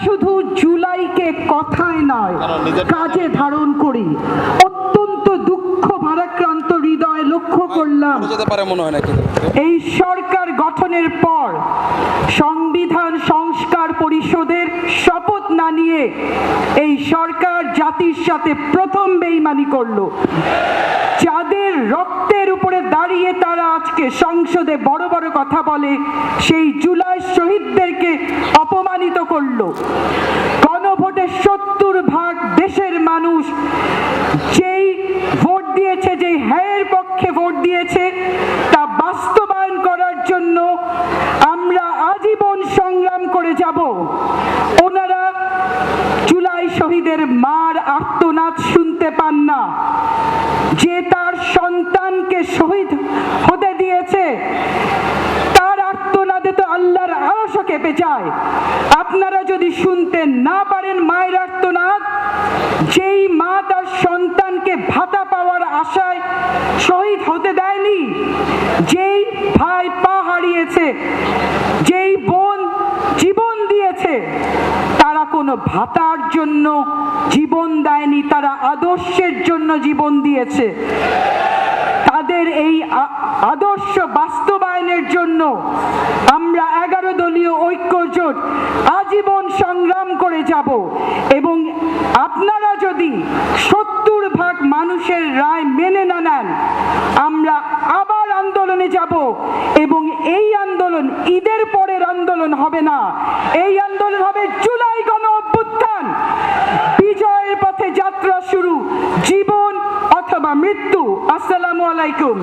শুধু জুলাইকে কথায় নয় কাজে ধারণ করি। অত্যন্ত দুঃখ ভারাক্রান্ত হৃদয় লক্ষ্য করলাম এই সরকার গঠনের পর সংবিধান সংস্কার পরিষদের শপথ না নিয়ে এই সরকার জাতির সাথে প্রথম বেইমানি করলো। যাদের রক্তের উপরে দাঁড়িয়ে তারা আজকে সংসদে বড় বড় কথা বলে, সেই জুলাই শহীদদেরকে অপমানিত করলো। গণভোটে ৭০% দেশের মানুষ যেই ভোট দিয়েছে, যেই হ্যাঁর পক্ষে ভোট দিয়েছে, তা বাস্তবায়ন করার জন্য আমরা আজীবন সংগ্রাম করে যাব। ওনারা জুলাই শহীদের মার আর্তনাদ শুনতে পান না, যে তার সন্তানকে শহীদ হতে দিয়েছে তার আর্তনাদে তো আল্লাহর আরশও কেঁপে যায়। আপনারা যদি শুনতে না পারেন মায়ের আর্তনাদ, যেই মা তার সন্তানকে ভাতা পাওয়ার আশায় শহীদ হতে দেয়নি, যেই ভাই পা হারিয়েছে, যেই বোন জীবন দিয়েছে, তারা কোনো ভাতার জন্য জীবন দেয়নি, তারা আদর্শের জন্য জীবন দিয়েছে। তাদের এই আদর্শ বাস্তবায়নের জন্য আমরা 11 দলীয় ঐক্য জোট আজীবন সংগ্রাম করে যাব। এবং আপনারা যদি ৭০% মানুষের রায় মেনে না নেন, আমরা আবার আন্দোলনে যাব। এবং এই আন্দোলন ঈদের পরের আন্দোলন হবে না, এই আন্দোলন হবে জুলাই গণ অভ্যুত্থান। বিজয়ের পথে যাত্রা শুরু, জীবন অথবা মৃত্যু। আসসালামু আলাইকুম।